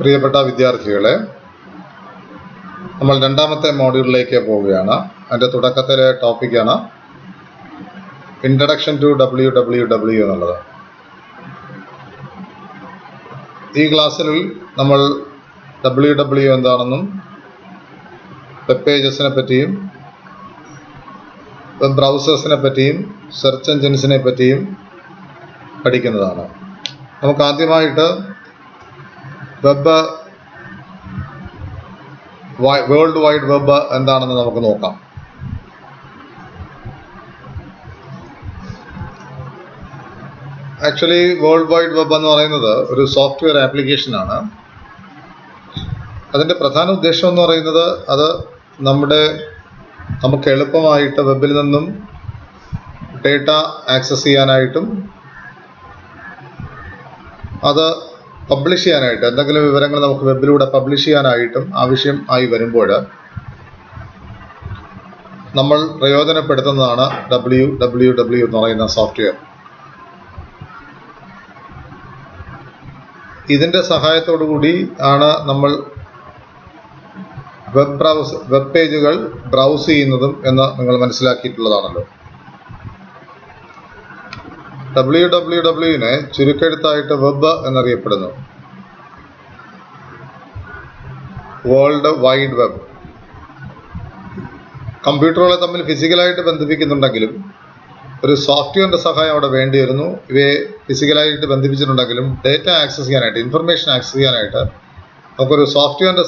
പ്രിയപ്പെട്ട വിദ്യാർത്ഥികളെ, നമ്മൾ രണ്ടാമത്തെ മോഡ്യൂളിലേക്ക് പോവുകയാണ്. അതിൻ്റെ തുടക്കത്തിലെ ടോപ്പിക്കാണ് ഇൻട്രഡക്ഷൻ ടു WWW എന്നുള്ളത്. ഈ ക്ലാസ്സിൽ നമ്മൾ WWW എന്താണെന്നും വെബ് പേജസിനെ പറ്റിയും വെബ് ബ്രൗസേഴ്സിനെ പറ്റിയും സെർച്ച് എഞ്ചിൻസിനെ പറ്റിയും പഠിക്കുന്നതാണ്. നമുക്ക് ആദ്യമായിട്ട് വേൾഡ് വൈഡ് വെബ് എന്താണെന്ന് നമുക്ക് നോക്കാം. ആക്ച്വലി വേൾഡ് വൈഡ് വെബ് എന്ന് പറയുന്നത് ഒരു സോഫ്റ്റ്വെയർ ആപ്ലിക്കേഷനാണ്. അതിൻ്റെ പ്രധാന ഉദ്ദേശം എന്ന് പറയുന്നത് അത് നമുക്ക് എളുപ്പമായിട്ട് വെബിൽ നിന്നും ഡേറ്റ ആക്സസ് ചെയ്യാനായിട്ടും അത് പബ്ലിഷ് ചെയ്യാനായിട്ട്, എന്തെങ്കിലും വിവരങ്ങൾ നമുക്ക് വെബിലൂടെ പബ്ലിഷ് ചെയ്യാനായിട്ടും ആവശ്യം ആയി വരുമ്പോൾ നമ്മൾ പ്രയോജനപ്പെടുത്തുന്നതാണ് WWW എന്ന് പറയുന്ന സോഫ്റ്റ്വെയർ. ഇതിൻ്റെ സഹായത്തോടു കൂടി ആണ് നമ്മൾ വെബ് പേജുകൾ ബ്രൗസ് ചെയ്യുന്നതും എന്ന് നിങ്ങൾ മനസ്സിലാക്കിയിട്ടുള്ളതാണല്ലോ. WWWനെ ചുരുക്കെഴുത്തായിട്ട് വെബ് എന്നറിയപ്പെടുന്നു. World wide web. കമ്പ്യൂട്ടറുകളെ തമ്മിൽ ഫിസിക്കലായിട്ട് ബന്ധിപ്പിക്കുന്നുണ്ടെങ്കിലും ഒരു സോഫ്റ്റ്വെയറിൻ്റെ സഹായം അവിടെ വേണ്ടി വരുന്നു. ഇവയെ ഫിസിക്കലായിട്ട് ബന്ധിപ്പിച്ചിട്ടുണ്ടെങ്കിലും ഡേറ്റ ആക്സസ് ചെയ്യാനായിട്ട്, ഇൻഫർമേഷൻ ആക്സസ് ചെയ്യാനായിട്ട് നമുക്കൊരു സോഫ്റ്റ്വെയറിൻ്റെ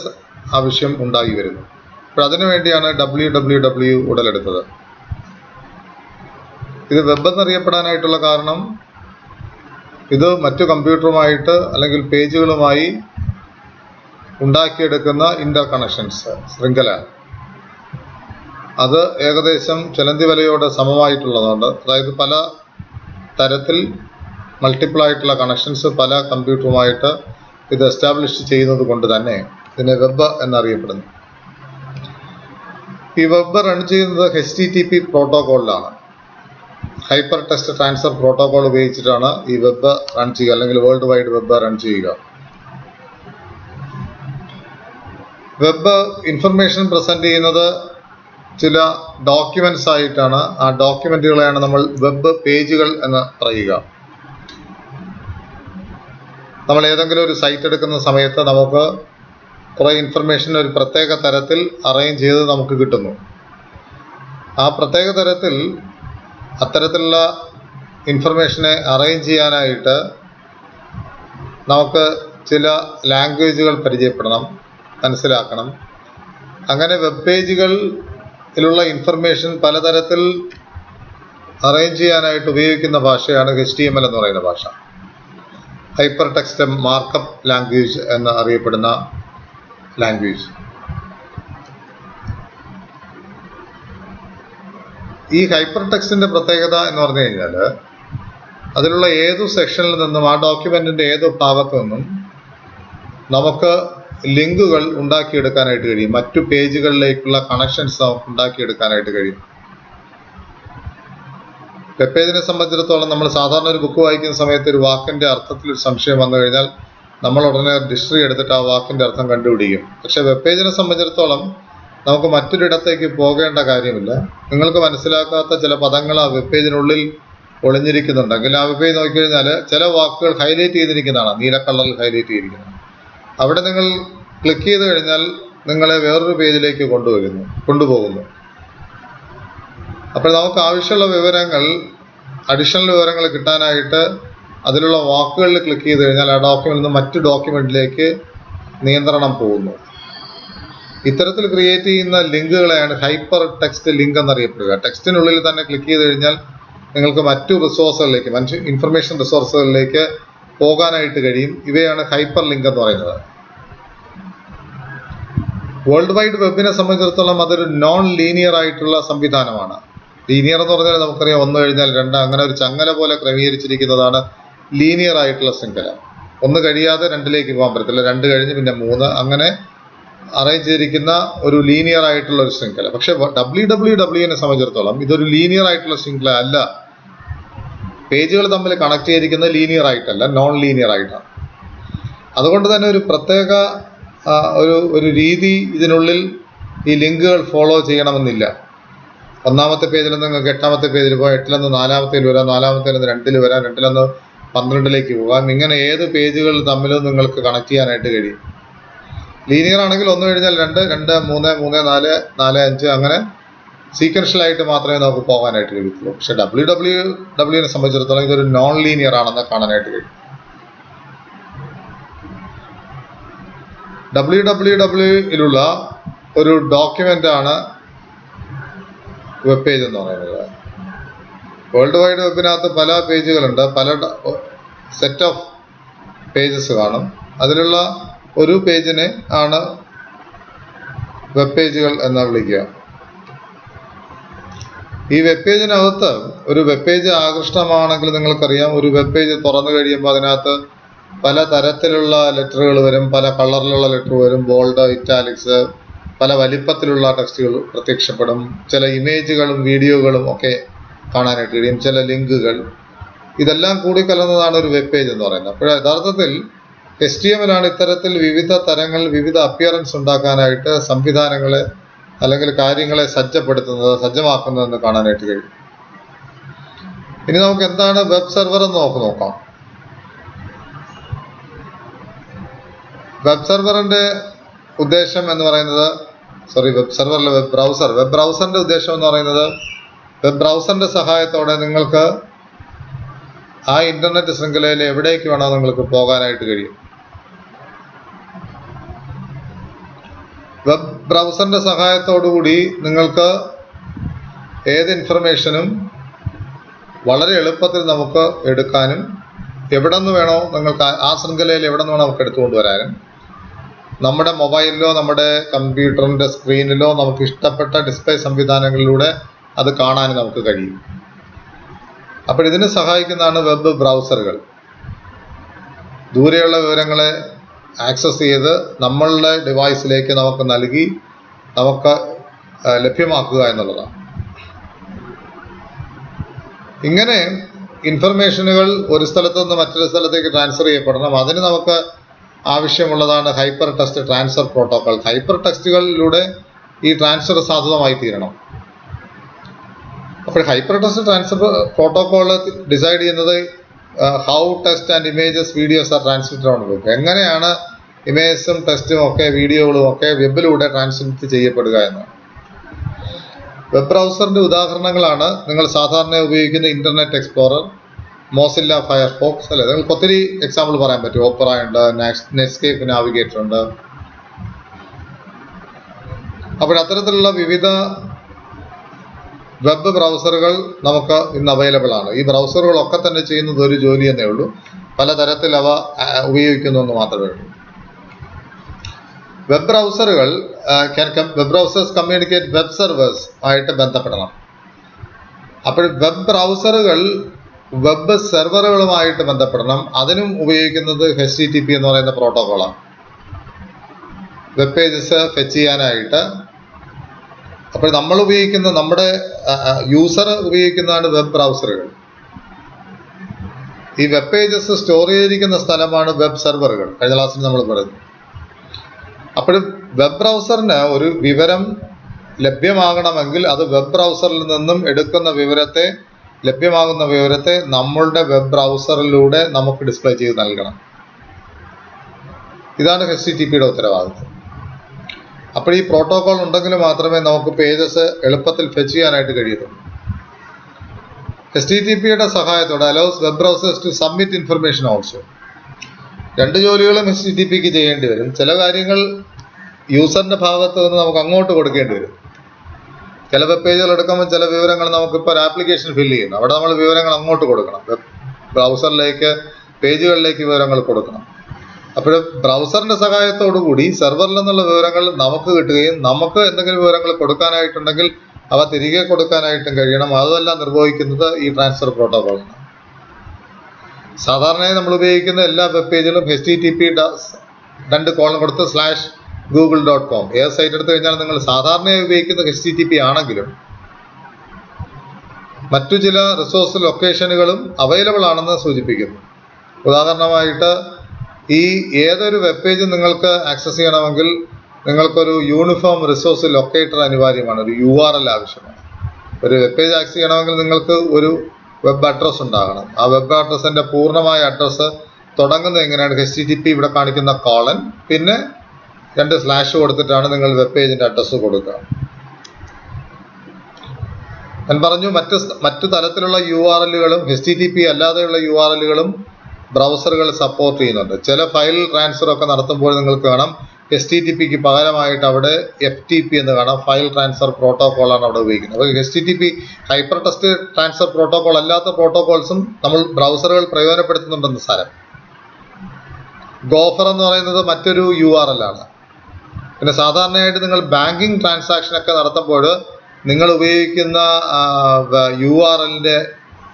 ആവശ്യം ഉണ്ടായി വരുന്നു. അപ്പോൾ അതിനു വേണ്ടിയാണ് WWW ഉടലെടുത്തത്. ഇത് വെബ് എന്നറിയപ്പെടാനായിട്ടുള്ള കാരണം ഇത് മറ്റു കമ്പ്യൂട്ടറുമായിട്ട് അല്ലെങ്കിൽ പേജുകളുമായി ഉണ്ടാക്കിയെടുക്കുന്ന ഇൻ്റർ കണക്ഷൻസ് ശൃംഖല, അത് ഏകദേശം ചലന്തി വലയോട് സമമായിട്ടുള്ളതുകൊണ്ട്, അതായത് പല തരത്തിൽ മൾട്ടിപ്പിൾ ആയിട്ടുള്ള കണക്ഷൻസ് പല കമ്പ്യൂട്ടറുമായിട്ട് ഇത് എസ്റ്റാബ്ലിഷ് ചെയ്യുന്നത് കൊണ്ട് തന്നെ ഇതിനെ വെബ് എന്നറിയപ്പെടുന്നു. ഈ വെബ് റൺ ചെയ്യുന്നത് HTTP പ്രോട്ടോകോളിലാണ്. ഹൈപ്പർ ടെക്സ്റ്റ് ട്രാൻസ്ഫർ പ്രോട്ടോകോൾ ഉപയോഗിച്ചിട്ടാണ് ഈ വെബ് റൺ ചെയ്യുക, അല്ലെങ്കിൽ വേൾഡ് വൈഡ് വെബ് റൺ ചെയ്യുക. വെബ് ഇൻഫർമേഷൻ പ്രസന്റ് ചെയ്യുന്നത് ചില ഡോക്യുമെന്റ്സ് ആയിട്ടാണ്. ആ ഡോക്യുമെന്റുകളെയാണ് നമ്മൾ വെബ് പേജുകൾ എന്ന് പറയുക. നമ്മൾ ഏതെങ്കിലും ഒരു സൈറ്റ് എടുക്കുന്ന സമയത്ത് നമുക്ക് കുറേ ഇൻഫർമേഷൻ ഒരു പ്രത്യേക തരത്തിൽ അറേഞ്ച് ചെയ്ത് നമുക്ക് കിട്ടുന്നു. ആ പ്രത്യേക തരത്തിൽ അത്തരത്തിലുള്ള ഇൻഫർമേഷനെ അറേഞ്ച് ചെയ്യാനായിട്ട് നമുക്ക് ചില ലാംഗ്വേജുകൾ പരിചയപ്പെടണം, മനസ്സിലാക്കണം. അങ്ങനെ വെബ് പേജുകളിലുള്ള ഇൻഫർമേഷൻ പലതരത്തിൽ അറേഞ്ച് ചെയ്യാനായിട്ട് ഉപയോഗിക്കുന്ന ഭാഷയാണ് HTML എന്ന് പറയുന്ന ഭാഷ. ഹൈപ്പർ ടെക്സ്റ്റ് മാർക്കപ്പ് ലാംഗ്വേജ് എന്ന് അറിയപ്പെടുന്ന ലാംഗ്വേജ്. ഈ ഹൈപ്പർ ടെക്സ്റ്റിൻ്റെ പ്രത്യേകത എന്ന് പറഞ്ഞു കഴിഞ്ഞാൽ അതിലുള്ള ഏതു സെക്ഷനിൽ നിന്നും, ആ ഡോക്യുമെൻറ്റിൻ്റെ ഏതോ ഭാഗത്തു നിന്നും നമുക്ക് ലിങ്കുകൾ ഉണ്ടാക്കിയെടുക്കാനായിട്ട് കഴിയും. മറ്റു പേജുകളിലേക്കുള്ള കണക്ഷൻസ് നമുക്ക് ഉണ്ടാക്കിയെടുക്കാനായിട്ട് കഴിയും. വെബ് പേജിനെ സംബന്ധിച്ചിടത്തോളം നമ്മൾ സാധാരണ ഒരു ബുക്ക് വായിക്കുന്ന സമയത്ത് ഒരു വാക്കിൻ്റെ അർത്ഥത്തിൽ ഒരു സംശയം വന്നു കഴിഞ്ഞാൽ നമ്മൾ ഉടനെ ഡിക്ഷണറി എടുത്തിട്ട് ആ വാക്കിൻ്റെ അർത്ഥം കണ്ടുപിടിക്കും. പക്ഷേ വെബ് പേജിനെ സംബന്ധിച്ചിടത്തോളം നമുക്ക് മറ്റൊരിടത്തേക്ക് പോകേണ്ട കാര്യമില്ല. നിങ്ങൾക്ക് മനസ്സിലാക്കാത്ത ചില പദങ്ങൾ ആ വെബ് പേജിനുള്ളിൽ ഒളിഞ്ഞിരിക്കുന്നുണ്ടെങ്കിൽ ആ വെബ് പേജ് നോക്കിക്കഴിഞ്ഞാൽ ചില വാക്കുകൾ ഹൈലൈറ്റ് ചെയ്തിരിക്കുന്നതാണ്, നീല കളറിൽ ഹൈലൈറ്റ് ചെയ്തിരിക്കുന്നത്. അവിടെ നിങ്ങൾ ക്ലിക്ക് ചെയ്ത് കഴിഞ്ഞാൽ നിങ്ങളെ വേറൊരു പേജിലേക്ക് കൊണ്ടുപോകുന്നു. അപ്പോൾ നമുക്ക് ആവശ്യമുള്ള വിവരങ്ങൾ, അഡീഷണൽ വിവരങ്ങൾ കിട്ടാനായിട്ട് അതിലുള്ള വാക്കുകളിൽ ക്ലിക്ക് ചെയ്ത് കഴിഞ്ഞാൽ ആ ഡോക്യുമെന്റിൽ നിന്ന് മറ്റു ഡോക്യുമെന്റിലേക്ക് നിയന്ത്രണം പോകുന്നു. ഇത്തരത്തിൽ ക്രിയേറ്റ് ചെയ്യുന്ന ലിങ്കുകളെയാണ് ഹൈപ്പർ ടെക്സ്റ്റ് ലിങ്ക് എന്നറിയപ്പെടുക. ടെക്സ്റ്റിനുള്ളിൽ തന്നെ ക്ലിക്ക് ചെയ്ത് കഴിഞ്ഞാൽ നിങ്ങൾക്ക് മറ്റു റിസോഴ്സുകളിലേക്ക്, ഇൻഫർമേഷൻ റിസോഴ്സുകളിലേക്ക് പോകാനായിട്ട് കഴിയും. ഇവയാണ് ഹൈപ്പർ ലിങ്ക് എന്ന് പറയുന്നത്. വേൾഡ് വൈഡ് വെബിനെ സംബന്ധിച്ചിടത്തോളം അതൊരു നോൺ ലീനിയർ ആയിട്ടുള്ള സംവിധാനമാണ്. ലീനിയർ എന്ന് പറഞ്ഞാൽ നമുക്കറിയാം, 1 കഴിഞ്ഞാൽ 2, അങ്ങനെ ഒരു ചങ്ങല പോലെ ക്രമീകരിച്ചിരിക്കുന്നതാണ് ലീനിയർ ആയിട്ടുള്ള ശൃംഖല. 1 കഴിയാതെ 2ലേക്ക് പോകാൻ പറ്റത്തില്ല, 2 കഴിഞ്ഞ് പിന്നെ 3, അങ്ങനെ അറേഞ്ച് ചെയ്തിരിക്കുന്ന ഒരു ലീനിയർ ആയിട്ടുള്ള ഒരു ശൃംഖല. പക്ഷെ WWWനെ സംബന്ധിച്ചിടത്തോളം ഇതൊരു ലീനിയർ ആയിട്ടുള്ള ശൃംഖല അല്ല. പേജുകൾ തമ്മിൽ കണക്ട് ചെയ്തിരിക്കുന്നത് ലീനിയർ ആയിട്ടല്ല, നോൺ ലീനിയർ ആയിട്ടാണ്. അതുകൊണ്ട് തന്നെ ഒരു പ്രത്യേക ഒരു രീതി ഇതിനുള്ളിൽ ഈ ലിങ്കുകൾ ഫോളോ ചെയ്യണമെന്നില്ല. ഒന്നാമത്തെ പേജിൽ നിന്ന് നിങ്ങൾക്ക് എട്ടാമത്തെ പേജിൽ പോകാം, എട്ടിലൊന്ന് നാലാമത്തേൽ വരാം, നാലാമത്തേൽ നിന്ന് 2-ൽ വരാം, 2-ലൊന്ന് 12-ലേക്ക് പോകാം. ഇങ്ങനെ ഏത് പേജുകൾ തമ്മിലും നിങ്ങൾക്ക് കണക്ട് ചെയ്യാനായിട്ട് കഴിയും. ലീനിയർ ആണെങ്കിൽ 1 കഴിഞ്ഞാൽ 2, 2, 3, 3, 4, 4, 5 അങ്ങനെ സീക്വൻഷ്യലായിട്ട് മാത്രമേ നമുക്ക് പോകാനായിട്ട് കഴിയത്തുള്ളൂ. പക്ഷെ WWWനെ സംബന്ധിച്ചിടത്തോളം ഇതൊരു നോൺ ലീനിയർ ആണെന്ന് കാണാനായിട്ട് കഴിയും. WWWയിലുള്ള ഒരു ഡോക്യുമെന്റ് ആണ് വെബ് പേജ് എന്ന് പറയുന്നത്. വേൾഡ് വൈഡ് വെബിനകത്ത് പല പേജുകളുണ്ട്, പല സെറ്റ് ഓഫ് പേജസ് കാണും. അതിലുള്ള ഒരു പേജിനെ ആണ് വെബ് പേജുകൾ എന്ന് വിളിക്കുക. ഈ വെബ് പേജിനകത്ത് ഒരു വെബ് പേജ് ആകർഷണമാണെങ്കിൽ നിങ്ങൾക്കറിയാം, ഒരു വെബ് പേജ് തുറന്നു കഴിയുമ്പോൾ അതിനകത്ത് പല തരത്തിലുള്ള ലെറ്ററുകൾ വരും, പല കളറിലുള്ള ലെറ്റർ വരും, ബോൾഡ്, ഇറ്റാലിക്സ്, പല വലിപ്പത്തിലുള്ള ടെക്സ്റ്റുകൾ പ്രത്യക്ഷപ്പെടും, ചില ഇമേജുകളും വീഡിയോകളും ഒക്കെ കാണാനായിട്ട് കഴിയും, ചില ലിങ്കുകൾ, ഇതെല്ലാം കൂടി കലർന്നതാണ് ഒരു വെബ് പേജ് എന്ന് പറയുന്നത്. അപ്പോൾ യഥാർത്ഥത്തിൽ HTML ആണ് ഇത്തരത്തിൽ വിവിധ തരങ്ങൾ, വിവിധ അപ്പിയറൻസ് ഉണ്ടാക്കാനായിട്ട് സംവിധാനങ്ങളെ അല്ലെങ്കിൽ കാര്യങ്ങളെ സജ്ജമാക്കുന്നതെന്ന് കാണാനായിട്ട് കഴിയും. ഇനി നമുക്ക് എന്താണ് വെബ് സെർവർ എന്ന് നോക്കാം. വെബ് സെർവറിന്റെ ഉദ്ദേശം എന്ന് പറയുന്നത്, വെബ് സെർവറിലെ വെബ് ബ്രൗസറിന്റെ ഉദ്ദേശം എന്ന് പറയുന്നത്, വെബ് ബ്രൗസറിന്റെ സഹായത്തോടെ നിങ്ങൾക്ക് ആ ഇന്റർനെറ്റ് ശൃംഖലയിൽ എവിടേക്ക് വേണോ നിങ്ങൾക്ക് പോകാനായിട്ട് കഴിയും. വെബ് ബ്രൗസറിന്റെ സഹായത്തോടുകൂടി നിങ്ങൾക്ക് ഏത് ഇൻഫർമേഷനും വളരെ എളുപ്പത്തിൽ നമുക്ക് എടുക്കാനും, എവിടെ നിന്ന് വേണോ നിങ്ങൾക്ക് ആ ശൃംഖലയിൽ എവിടെ നിന്ന് വേണോ നമുക്ക് എടുത്തുകൊണ്ടുവരാനും, നമ്മുടെ മൊബൈലിലോ നമ്മുടെ കമ്പ്യൂട്ടറിൻ്റെ സ്ക്രീനിലോ നമുക്ക് ഇഷ്ടപ്പെട്ട ഡിസ്പ്ലേ സംവിധാനങ്ങളിലൂടെ അത് കാണാനും നമുക്ക് കഴിയും. അപ്പോൾ ഇതിനെ സഹായിക്കുന്നതാണ് വെബ് ബ്രൗസറുകൾ. ദൂരെയുള്ള വിവരങ്ങളെ ആക്സസ് ചെയ്ത് നമ്മളുടെ ഡിവൈസിലേക്ക് നമുക്ക് നൽകി നമുക്ക് ലഭ്യമാക്കുക എന്നുള്ളതാണ്. ഇങ്ങനെ ഇൻഫർമേഷനുകൾ ഒരു സ്ഥലത്തു നിന്ന് മറ്റൊരു സ്ഥലത്തേക്ക് ട്രാൻസ്ഫർ ചെയ്യപ്പെടണം. അതിന് നമുക്ക് ആവശ്യമുള്ളതാണ് hyper text transfer protocol. Hyper ടെക്സ്റ്റുകളിലൂടെ ഈ ട്രാൻസ്ഫർ സാധ്യമായി തീരണം. അപ്പോൾ hyper text transfer protocol decide ചെയ്യുന്നത് how text and images videos are transmitted on web. എങ്ങനെയാണ് ഇമേജസും ടെക്സ്റ്റും ഒക്കെ വീഡിയോകളും ഒക്കെ വെബിലൂടെ ട്രാൻസ്മിറ്റ് ചെയ്യപ്പെടുക എന്നാണ്. വെബ് ബ്രൗസറിന്റെ ഉദാഹരണങ്ങളാണ് നിങ്ങൾ സാധാരണ ഉപയോഗിക്കുന്ന ഇന്റർനെറ്റ് എക്സ്പ്ലോറർ, മോസില്ല ഫയർഫോക്സ്, അല്ലെ? നിങ്ങൾക്ക് ഒത്തിരി എക്സാമ്പിൾ പറയാൻ പറ്റും. ഓപ്പറ ഉണ്ട്, നെറ്റ്സ്കേപ്പ് നാവിഗേറ്റർ ഉണ്ട്. അപ്പോൾ അത്തരത്തിലുള്ള വിവിധ വെബ് ബ്രൗസറുകൾ നമുക്ക് ഇന്ന് അവൈലബിൾ ആണ്. ഈ ബ്രൗസറുകളൊക്കെ തന്നെ ചെയ്യുന്നത് ഒരു ജോലി എന്നേ ഉള്ളൂ, പലതരത്തിൽ അവ ഉപയോഗിക്കുന്നു എന്ന് മാത്രമേ ഉള്ളൂ. Web browsers communicate web servers ആയിട്ട് ബന്ധപ്പെടണം. അപ്പോൾ വെബ് ബ്രൗസറുകൾ വെബ് സെർവറുകളുമായിട്ട് ബന്ധപ്പെടണം. അതിനും ഉപയോഗിക്കുന്നത് HTTP എന്ന് പറയുന്ന പ്രോട്ടോകോളാണ്, വെബ് പേജസ് ഫെച്ച് ചെയ്യാനായിട്ട്. അപ്പോൾ നമ്മൾ ഉപയോഗിക്കുന്ന, നമ്മുടെ യൂസർ ഉപയോഗിക്കുന്നതാണ് വെബ് ബ്രൗസറുകൾ. ഈ വെബ് പേജസ് സ്റ്റോർ ചെയ്തിരിക്കുന്ന സ്ഥലമാണ് വെബ് സെർവറുകൾ. കഴിഞ്ഞ ക്ലാസ്സിൽ നമ്മൾ പറഞ്ഞു. അപ്പോൾ വെബ് ബ്രൗസറിന് ഒരു വിവരം ലഭ്യമാകണമെങ്കിൽ അത് വെബ് ബ്രൗസറിൽ നിന്നും ലഭ്യമാകുന്ന വിവരത്തെ നമ്മളുടെ വെബ് ബ്രൗസറിലൂടെ നമുക്ക് ഡിസ്പ്ലേ ചെയ്ത് നൽകണം. ഇതാണ് HTTPയുടെ ഉത്തരവാദിത്വം. അപ്പോൾ ഈ പ്രോട്ടോകോൾ ഉണ്ടെങ്കിൽ മാത്രമേ നമുക്ക് പേജസ് എളുപ്പത്തിൽ ഫെച്ച് ചെയ്യാനായിട്ട് കഴിയത്തുള്ളൂ. HTTPയുടെ സഹായത്തോടെ allows web browsers to submit information also. രണ്ട് ജോലികളും HTTPക്ക് ചെയ്യേണ്ടി വരും. ചില കാര്യങ്ങൾ യൂസറിന്റെ ഭാഗത്ത് നിന്ന് നമുക്ക് അങ്ങോട്ട് കൊടുക്കേണ്ടി വരും. ചില വെബ് പേജുകൾ എടുക്കുമ്പോൾ ചില വിവരങ്ങൾ നമുക്കിപ്പോൾ ഒരു ആപ്ലിക്കേഷൻ ഫില്ല് ചെയ്യുന്നു, അവിടെ നമ്മൾ വിവരങ്ങൾ അങ്ങോട്ട് കൊടുക്കണം. വെബ് ബ്രൗസറിലേക്ക്, പേജുകളിലേക്ക് വിവരങ്ങൾ കൊടുക്കണം. അപ്പോൾ ബ്രൗസറിന്റെ സഹായത്തോടു കൂടി സെർവറിൽ നിന്നുള്ള വിവരങ്ങൾ നമുക്ക് കിട്ടുകയും നമുക്ക് എന്തെങ്കിലും വിവരങ്ങൾ കൊടുക്കാനായിട്ടുണ്ടെങ്കിൽ അവ തിരികെ കൊടുക്കാനായിട്ടും കഴിയണം. അതെല്ലാം നിർവഹിക്കുന്നത് ഈ ട്രാൻസ്ഫർ പ്രോട്ടോകോളാണ്. സാധാരണയായി നമ്മൾ ഉപയോഗിക്കുന്ന എല്ലാ വെബ് പേജുകളും HTTP 2 കൊടുത്ത് /google.com ഏത് സൈറ്റ് എടുത്തു കഴിഞ്ഞാൽ നിങ്ങൾ സാധാരണയായി ഉപയോഗിക്കുന്ന HTTP ആണെങ്കിലും മറ്റു ചില റിസോഴ്സ് ലൊക്കേഷനുകളും അവൈലബിൾ ആണെന്ന് സൂചിപ്പിക്കുന്നു. ഉദാഹരണമായിട്ട് ഈ ഏതൊരു വെബ് പേജ് നിങ്ങൾക്ക് ആക്സസ് ചെയ്യണമെങ്കിൽ നിങ്ങൾക്കൊരു യൂണിഫോം റിസോഴ്സ് ലൊക്കേറ്റർ അനിവാര്യമാണ്, ഒരു URL ആവശ്യമാണ്. ഒരു വെബ് പേജ് ആക്സസ് ചെയ്യണമെങ്കിൽ നിങ്ങൾക്ക് ഒരു വെബ് അഡ്രസ്സ് ഉണ്ടാകണം. ആ വെബ് അഡ്രസ്സിൻ്റെ പൂർണ്ണമായ അഡ്രസ്സ് തുടങ്ങുന്നത് എങ്ങനെയാണ്? HTTP ഇവിടെ കാണിക്കുന്ന കോളൻ പിന്നെ 2 സ്ലാഷ് കൊടുത്തിട്ടാണ് നിങ്ങൾ വെബ് പേജിൻ്റെ അഡ്രസ്സ് കൊടുക്കുക. ഞാൻ പറഞ്ഞു മറ്റു തരത്തിലുള്ള URLകളും HTTP അല്ലാതെയുള്ള URLകളും ബ്രൗസറുകൾ സപ്പോർട്ട് ചെയ്യുന്നുണ്ട്. ചില ഫയൽ ട്രാൻസ്ഫർ ഒക്കെ നടത്തുമ്പോൾ നിങ്ങൾക്ക് കാണാം HTTPക്ക് പകരമായിട്ട് അവിടെ FTP എന്ന് കാണാം, ഫയൽ ട്രാൻസ്ഫർ പ്രോട്ടോക്കോളാണ് അവിടെ ഉപയോഗിക്കുന്നത്. അപ്പോൾ HTTP hyper text transfer protocol അല്ലാത്ത പ്രോട്ടോക്കോൾസും നമ്മൾ ബ്രൗസറുകൾ പ്രയോജനപ്പെടുത്തുന്നുണ്ടെന്ന് സാരം. ഗോഫർ എന്ന് പറയുന്നത് മറ്റൊരു URL ആണ്. പിന്നെ സാധാരണയായിട്ട് നിങ്ങൾ ബാങ്കിങ് ട്രാൻസാക്ഷൻ ഒക്കെ നടത്തുമ്പോൾ നിങ്ങൾ ഉപയോഗിക്കുന്ന URLൻ്റെ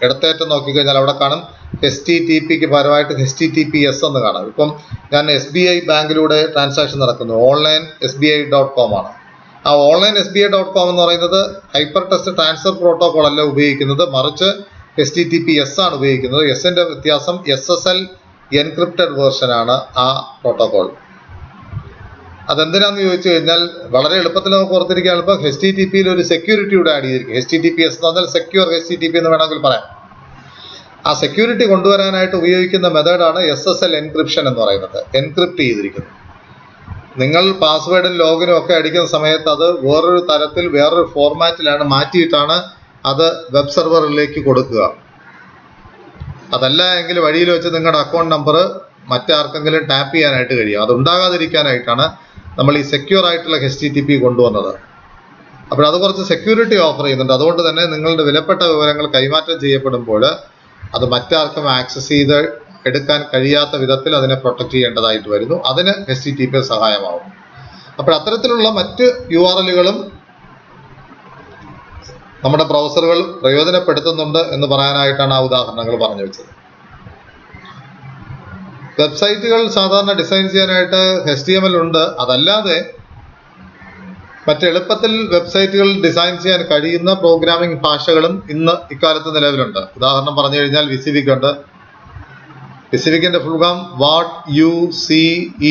ഇടത്തേറ്റം നോക്കിക്കഴിഞ്ഞാൽ അവിടെ കാണും HTTPക്ക് പകരമായിട്ട് HTTPS എന്ന് കാണാം. ഇപ്പം ഞാൻ SBI ബാങ്കിലൂടെ ട്രാൻസാക്ഷൻ നടക്കുന്നു, onlinesbi.com ആണ്. ആ onlinesbi.com എന്ന് പറയുന്നത് ഹൈപ്പർ ടെക്സ്റ്റ് ട്രാൻസ്ഫർ പ്രോട്ടോക്കോൾ അല്ല ഉപയോഗിക്കുന്നത്, മറിച്ച് HTTPS ആണ് ഉപയോഗിക്കുന്നത്. എസിൻ്റെ വ്യത്യാസം SSL എൻക്രിപ്റ്റഡ് വേർഷനാണ് ആ പ്രോട്ടോക്കോൾ. അതെന്തിനാന്ന് ചോദിച്ചു കഴിഞ്ഞാൽ വളരെ എളുപ്പത്തിൽ നമുക്ക് ഓർത്തിരിക്കാൻ എളുപ്പം HTTPയിൽ ഒരു സെക്യൂരിറ്റി കൂടെ ആഡ് ചെയ്തിരിക്കും. HTTPS എന്ന് പറഞ്ഞാൽ സെക്യൂർ HTTP എന്ന് വേണമെങ്കിൽ പറയാം. ആ സെക്യൂരിറ്റി കൊണ്ടുവരാനായിട്ട് ഉപയോഗിക്കുന്ന മെത്തേഡാണ് SSL എൻക്രിപ്ഷൻ എന്ന് പറയുന്നത്, എൻക്രിപ്റ്റ് ചെയ്തിരിക്കുന്നത്. നിങ്ങൾ പാസ്വേഡും ലോഗിനും ഒക്കെ അടിക്കുന്ന സമയത്ത് അത് വേറൊരു തരത്തിൽ വേറൊരു ഫോർമാറ്റിലാണ് മാറ്റിയിട്ടാണ് അത് വെബ് സെർവറിലേക്ക് കൊടുക്കുക. അതല്ല എങ്കിൽ വഴിയിൽ വെച്ച് നിങ്ങളുടെ അക്കൗണ്ട് നമ്പർ മറ്റാർക്കെങ്കിലും ടാപ്പ് ചെയ്യാനായിട്ട് കഴിയും. അതുണ്ടാകാതിരിക്കാനായിട്ടാണ് നമ്മൾ ഈ സെക്യൂർ ആയിട്ടുള്ള HTTP കൊണ്ടുവന്നത്. അപ്പോൾ അത് കുറച്ച് സെക്യൂരിറ്റി ഓഫർ ചെയ്യുന്നുണ്ട്. അതുകൊണ്ട് തന്നെ നിങ്ങളുടെ വിലപ്പെട്ട വിവരങ്ങൾ കൈമാറ്റം ചെയ്യപ്പെടുമ്പോൾ അത് മറ്റാർക്കും ആക്സസ് ചെയ്ത് എടുക്കാൻ കഴിയാത്ത വിധത്തിൽ അതിനെ പ്രൊട്ടക്റ്റ് ചെയ്യേണ്ടതായിട്ട് വരുന്നു. അതിന് HTTP സഹായമാവും. അപ്പോൾ അത്തരത്തിലുള്ള മറ്റ് URLകളും നമ്മുടെ ബ്രൗസറുകൾ പ്രയോജനപ്പെടുത്തുന്നുണ്ട് എന്ന് പറയാനായിട്ടാണ് ആ ഉദാഹരണങ്ങൾ പറഞ്ഞു വെച്ചത്. വെബ്സൈറ്റുകൾ സാധാരണ ഡിസൈൻ ചെയ്യാനായിട്ട് HTML ഉണ്ട്. അതല്ലാതെ മറ്റെളുപ്പത്തിൽ വെബ്സൈറ്റുകൾ ഡിസൈൻ ചെയ്യാൻ കഴിയുന്ന പ്രോഗ്രാമിംഗ് ഭാഷകളും ഇന്ന് ഇക്കാലത്ത് നിലവിലുണ്ട്. ഉദാഹരണം പറഞ്ഞു കഴിഞ്ഞാൽ വിസിവിക് ഉണ്ട്. വിസിവിക്കിൻ്റെ full form what you see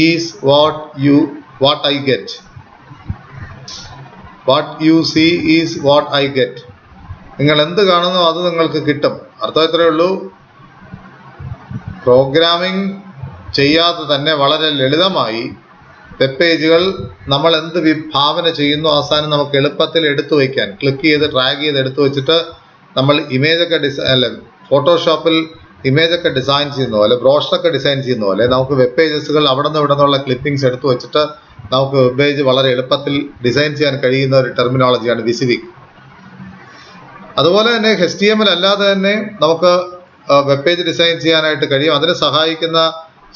is what I get. What you see is what I get. നിങ്ങൾ എന്ത് കാണുന്നോ അത് നിങ്ങൾക്ക് കിട്ടും. അർത്ഥം ഇത്രയേ ഉള്ളൂ. പ്രോഗ്രാമിംഗ് ചെയ്യാതെ തന്നെ വളരെ ലളിതമായി വെബ് പേജുകൾ നമ്മൾ എന്ത് വിഭാവന ചെയ്യുന്നു അവസാനം നമുക്ക് എളുപ്പത്തിൽ എടുത്തു വയ്ക്കാൻ, ക്ലിക്ക് ചെയ്ത് ഡ്രാഗ് ചെയ്ത് എടുത്തു വെച്ചിട്ട് നമ്മൾ ഇമേജൊക്കെ ഫോട്ടോഷോപ്പിൽ ഇമേജൊക്കെ ഡിസൈൻ ചെയ്യുന്ന പോലെ, ബ്രോഷറൊക്കെ ഡിസൈൻ ചെയ്യുന്ന പോലെ നമുക്ക് വെബ് പേജസുകൾ അവിടെ നിന്ന് ഇവിടെ നിന്നുള്ള ക്ലിപ്പിംഗ്സ് എടുത്തു വെച്ചിട്ട് നമുക്ക് വെബ് പേജ് വളരെ എളുപ്പത്തിൽ ഡിസൈൻ ചെയ്യാൻ കഴിയുന്ന ഒരു ടെർമിനോളജിയാണ് വിസിവിക്. അതുപോലെ തന്നെ HTML അല്ലാതെ തന്നെ നമുക്ക് വെബ് പേജ് ഡിസൈൻ ചെയ്യാനായിട്ട് കഴിയും. അതിനെ സഹായിക്കുന്ന